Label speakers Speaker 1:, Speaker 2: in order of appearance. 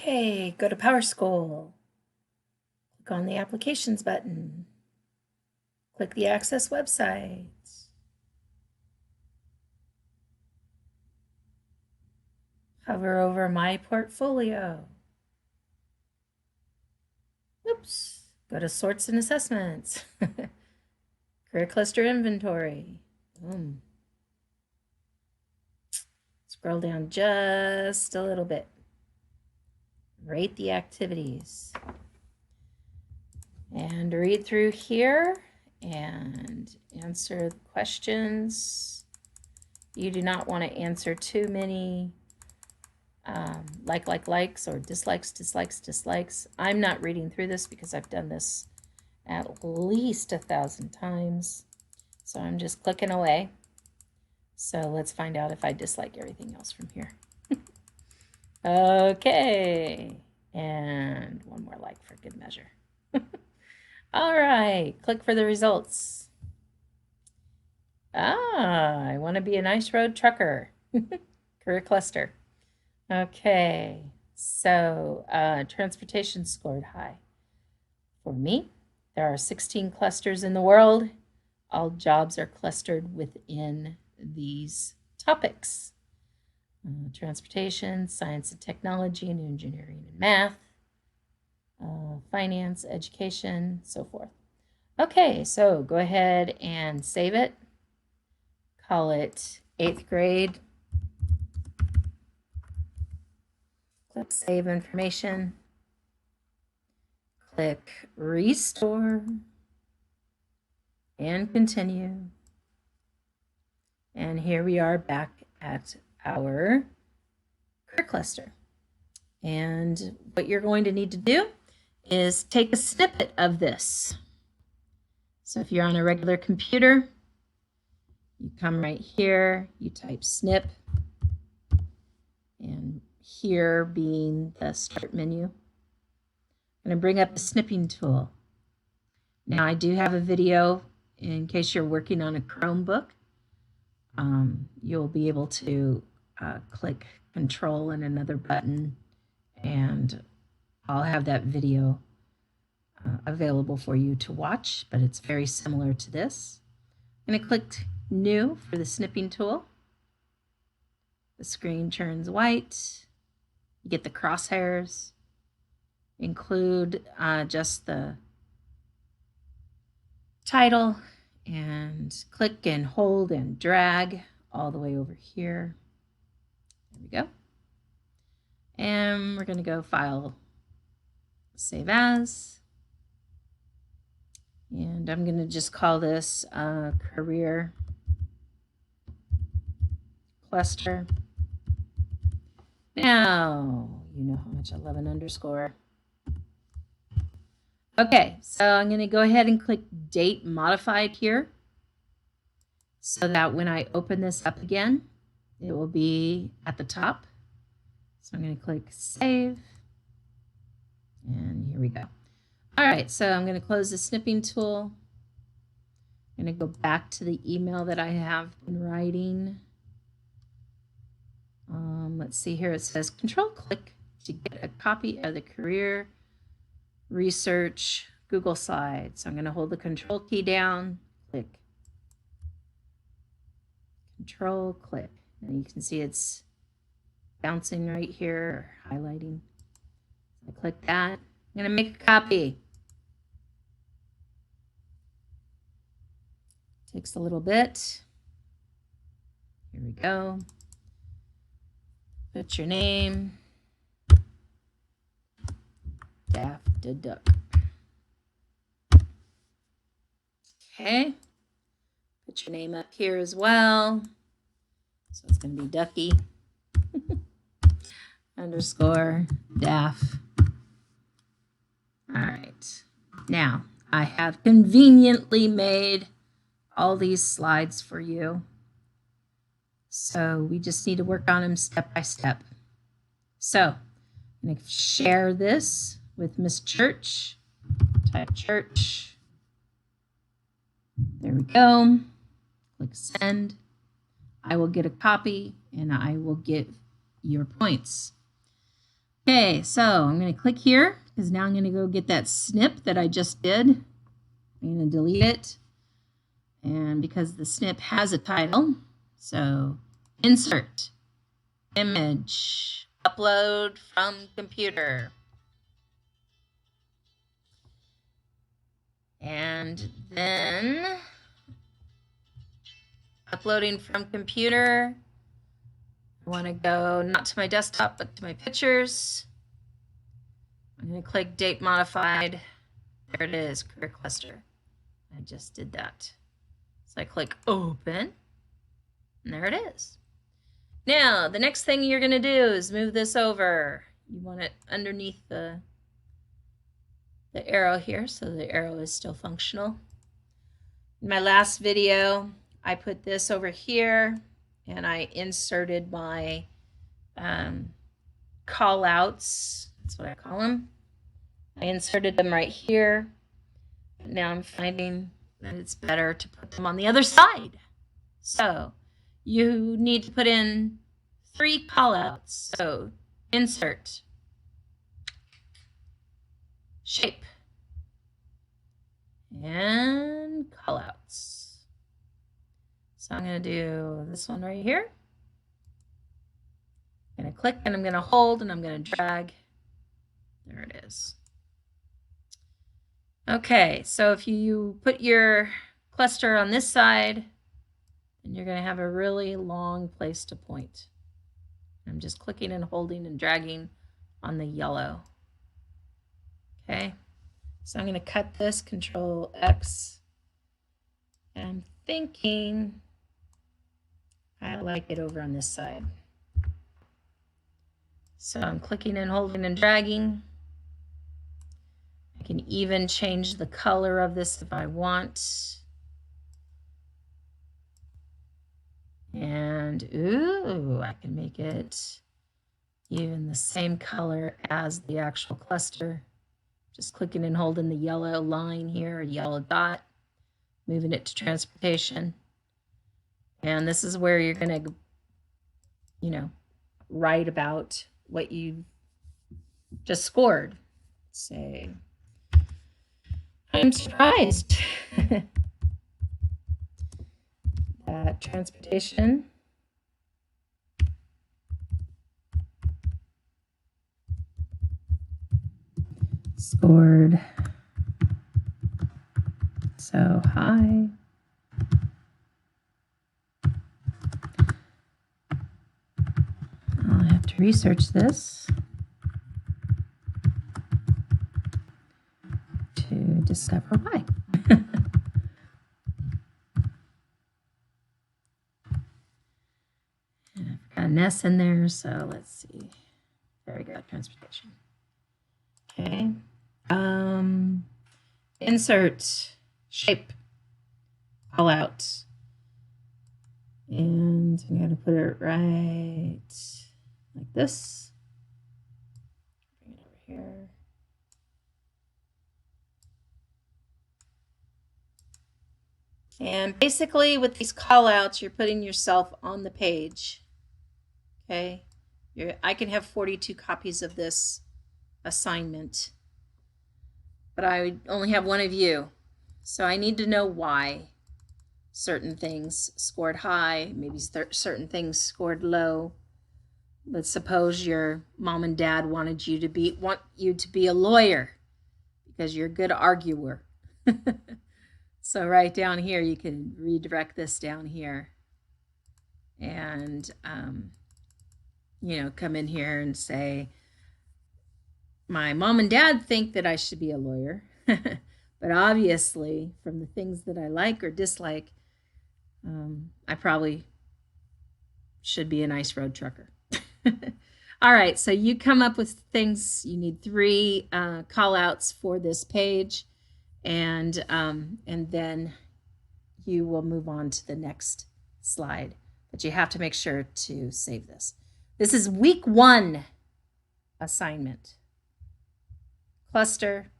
Speaker 1: Okay, go to Power School. Click on the Applications button. Click the Access website. Hover over My Portfolio. Oops. Go to Sorts and Assessments. Career Cluster Inventory. Boom. Scroll down just a little bit. Rate the activities. And read through here and answer the questions. You do not want to answer too many likes or dislikes. I'm not reading through this because I've done this at least 1,000 times. So I'm just clicking away. So let's find out if I dislike everything else from here. Okay. And one more like for good measure. All right, click for the results. I want to be an ice road trucker. Career cluster. Okay, so transportation scored high. For me, there are 16 clusters in the world. All jobs are clustered within these topics. Transportation, science and technology, and engineering and math. Finance, education, so forth. Okay, so go ahead and save it. Call it 8th grade. Click Save Information. Click Restore. And continue. And here we are back at our career cluster. And what you're going to need to do is take a snippet of this. So if you're on a regular computer, you come right here, you type snip, and here being the start menu. I'm going to bring up the snipping tool. Now I do have a video in case you're working on a Chromebook. You'll be able to click Control and another button, and I'll have that video available for you to watch, but it's very similar to this. I'm going to click New for the snipping tool. The screen turns white. You get the crosshairs. Include just the title, and click and hold and drag all the way over here. There we go. And we're going to go File, Save As. And I'm going to just call this Career Cluster. Now, you know how much I love an underscore. Okay, so I'm going to go ahead and click Date Modified here so that when I open this up again, it will be at the top. So I'm going to click Save, and here we go. All right, so I'm going to close the snipping tool. I'm going to go back to the email that I have been writing. Let's see here. It says Control-click to get a copy of the Career Research Google Slides. So I'm going to hold the Control key down, click, Control-click. And you can see it's bouncing right here, highlighting. So I click that. I'm going to make a copy. Takes a little bit. Here we go. Put your name. Daft Duck. Okay. Put your name up here as well. So it's going to be Ducky. Underscore Daft. All right. Now, I have conveniently made all these slides for you. So we just need to work on them step by step. So I'm going to share this with Miss Church. Type Church. There we go. Click Send. I will get a copy and I will get your points. Okay, so I'm going to click here because now I'm going to go get that snip that I just did. I'm going to delete it. And because the snip has a title, so insert, image, upload from computer. And then uploading from computer. I want to go not to my desktop, but to my pictures. I'm going to click date modified. There it is, career cluster. I just did that. So I click open, and there it is. Now, the next thing you're going to do is move this over. You want it underneath the arrow here, so the arrow is still functional. In my last video, I put this over here, and I inserted my call outs. That's what I call them. I inserted them right here. But now I'm finding that it's better to put them on the other side. So you need to put in 3 call outs. So insert, shape, and call outs. So I'm going to do this one right here. I'm going to click and I'm going to hold and I'm going to drag. There it is. Okay, so if you put your cluster on this side, then you're going to have a really long place to point. I'm just clicking and holding and dragging on the yellow. Okay, so I'm going to cut this, Control X. And I'm thinking I like it over on this side. So I'm clicking and holding and dragging. I can even change the color of this if I want. And ooh, I can make it even the same color as the actual cluster. Just clicking and holding the yellow line here, a yellow dot, moving it to transportation. And this is where you're going to, you know, write about what you just scored. Say, I'm surprised that transportation scored so high. I'll have to research this to discover why. And I've got an S in there, so let's see. There we go, transportation. Okay. Insert, shape, call out. And I'm going to put it right like this. Bring it over here. And basically with these call outs, you're putting yourself on the page. Okay. I can have 42 copies of this assignment, but I only have one of you. So I need to know why certain things scored high, maybe certain things scored low. Let's suppose your mom and dad want you to be a lawyer because you're a good arguer. So right down here, you can redirect this down here and, you know, come in here and say, my mom and dad think that I should be a lawyer, but obviously from the things that I like or dislike, I probably should be a nice road trucker. All right, so you come up with things. You need 3 call outs for this page, and then you will move on to the next slide. But you have to make sure to save this. This is week 1 assignment. Cluster,